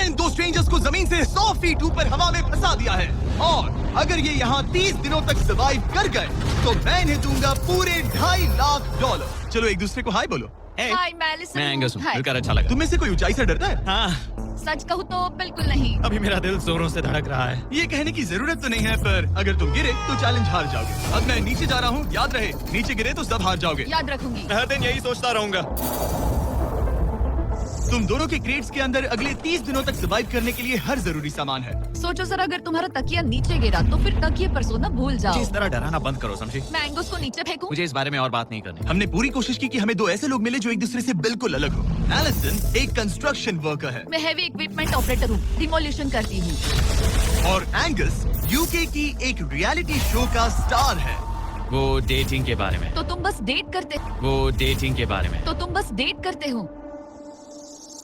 इन दो स्ट्रेंजर्स को जमीन से 100 फीट ऊपर हवा में फंसा दिया है और अगर ये यहाँ 30 दिनों तक सर्वाइव कर गए तो मैं इन्हें दूंगा पूरे $2.5 लाख। चलो एक दूसरे को हाय बोलो। हाय मैं एलिसन मैं एंगस हूँ, हाय। मिलकर अच्छा लगा। तुम में से कोई ऊंचाई से डरता है? हाँ, सच कहूँ तो बिल्कुल नहीं। अभी मेरा दिल जोरों से धड़क रहा है। ये कहने की जरूरत तो नहीं है, पर अगर तुम गिरे तो चैलेंज हार जाओगे। अब मैं नीचे जा रहा हूँ, याद रहे नीचे गिरे तो सब हार जाओगे। याद रखूंगी। मैं हर दिन यही सोचता रहूंगा। तुम दोनों के क्रेट्स के अंदर अगले 30 दिनों तक सर्वाइव करने के लिए हर जरूरी सामान है। सोचो सर, अगर तुम्हारा तकिया नीचे गिरा तो फिर तकिए पर सोना भूल मुझे जाओ। इस तरह डराना बंद करो, समझी? मैं एंगस को नीचे फेंकूं? मुझे इस बारे में और बात नहीं करनी। हमने पूरी कोशिश की कि हमें दो ऐसे लोग मिले जो एक दूसरे से बिल्कुल अलग हो। एलिसन एक कंस्ट्रक्शन वर्कर है मैं हेवी इक्विपमेंट ऑपरेटर हूँ, डिमोलिशन करती हूँ। और एंगस यूके की एक रियलिटी शो का स्टार है। वो डेटिंग के बारे में। तो तुम बस डेट करते हो।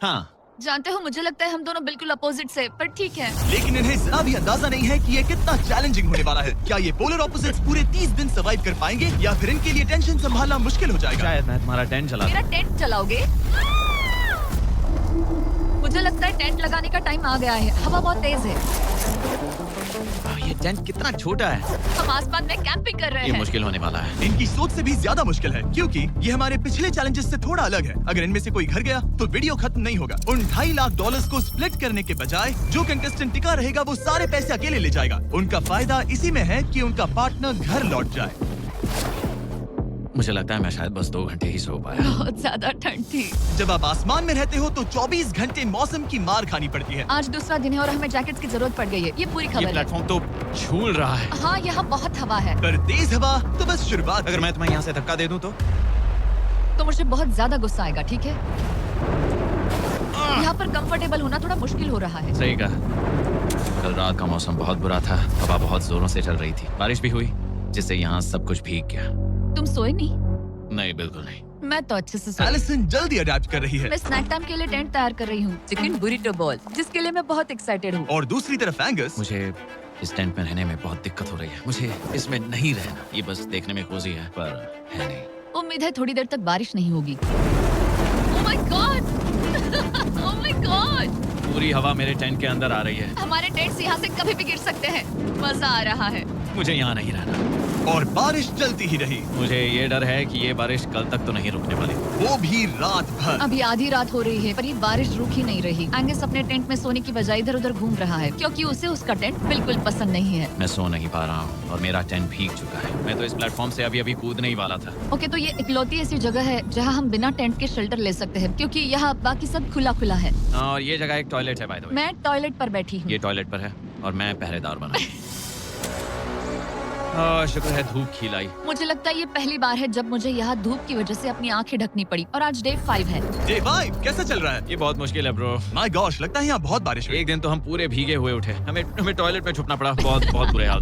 हाँ, जानते हो, मुझे लगता है हम दोनों बिल्कुल अपोजिट से, पर ठीक है। लेकिन इन्हें जरा भी अंदाजा नहीं है कि ये कितना चैलेंजिंग होने वाला है। क्या ये पोलर ऑपोजिट्स पूरे 30 दिन सर्वाइव कर पाएंगे या फिर इनके लिए टेंशन संभालना मुश्किल हो जाएगा? शायद मैं तुम्हारा टेंट चला मेरा टेंट चलाओगे? मुझे लगता है टेंट लगाने का टाइम आ गया है। हवा बहुत तेज है। ये टेंट कितना छोटा है। हम आसमान में कैंपिंग कर रहे ये हैं। मुश्किल होने वाला है। इनकी सोच से भी ज्यादा मुश्किल है क्योंकि ये हमारे पिछले चैलेंजेस से थोड़ा अलग है। अगर इनमें से कोई घर गया तो वीडियो खत्म नहीं होगा। उन $2.5 लाख को स्प्लिट करने के बजाय जो कंटेस्टेंट टिका रहेगा वो सारे पैसे अकेले ले जाएगा। उनका फायदा इसी में है कि उनका पार्टनर घर लौट जाए। मुझे लगता है मैं शायद बस 2 घंटे ही सो पाया। बहुत ज्यादा ठंड थी। जब आप आसमान में रहते हो तो 24 घंटे मौसम की मार खानी पड़ती है। आज दूसरा दिन है और हमें जैकेट्स की जरूरत पड़ गई है। ये पूरी ये खबर है। प्लेटफॉर्म तो झूल रहा है। हाँ, यहाँ बहुत हवा है। पर तेज हवा तो बस शुरुआत। अगर मैं तुम्हें यहाँ से धक्का दे दूं तो मुझे बहुत ज्यादा गुस्सा आएगा, ठीक है? यहाँ पर कंफर्टेबल होना थोड़ा मुश्किल हो रहा है। सही कहा। कल रात का मौसम बहुत बुरा था। हवा बहुत जोरों से चल रही थी। बारिश भी हुई जिससे यहाँ सब कुछ भीग गया। तुम सोए नहीं? नहीं, बिल्कुल नहीं। मैं तो अच्छे से सोई। एलिसन जल्दी अडेप्ट कर रही है। मैं स्नैक टाइम के लिए टेंट तैयार कर रही हूँ, चिकन बुरिटो बॉल, जिसके लिए मैं बहुत एक्साइटेड हूँ। और दूसरी तरफ एंगस मुझे इस टेंट में रहने में बहुत दिक्कत हो रही है। मुझे इसमें नहीं रहना। ये बस देखने में कोजी है पर है नहीं। उम्मीद है थोड़ी देर तक बारिश नहीं होगी। Oh my God! Oh my God! पूरी हवा मेरे टेंट के अंदर आ रही है। हमारे टेंट्स यहाँ से कभी भी गिर सकते हैं। मजा आ रहा है। मुझे यहाँ नहीं रहना। और बारिश चलती ही रही, मुझे ये डर है कि ये बारिश कल तक तो नहीं रुकने वाली। वो भी रात भर। अभी आधी रात हो रही है पर ये बारिश रुक ही नहीं रही। एंगस अपने टेंट में सोने की बजाय इधर उधर घूम रहा है क्योंकि उसे उसका टेंट बिल्कुल पसंद नहीं है। मैं सो नहीं पा रहा हूँ और मेरा टेंट भीग चुका है। मैं तो इस प्लेटफॉर्म से अभी कूदने ही वाला था। ओके, तो ये इकलौती ऐसी जगह है जहाँ हम बिना टेंट के शेल्टर ले सकते हैं क्योंकि यहाँ बाकी सब खुला खुला है। और ये जगह एक टॉयलेट है बाय द वे। मैं टॉयलेट पर बैठी हूँ। ये टॉयलेट पर है और मैं पहरेदार बना। शुक्र है धूप खिलाई। मुझे लगता है ये पहली बार है जब मुझे यहाँ धूप की वजह से अपनी आंखें ढकनी पड़ी और आज डे 5 है। डे 5 कैसा चल रहा है? ये बहुत मुश्किल है ब्रो। माय गॉश, लगता है यहाँ बहुत बारिश हुई। एक दिन तो हम पूरे भीगे हुए उठे। हमें टॉयलेट में छुपना पड़ा। बहुत बुरे हाल थे।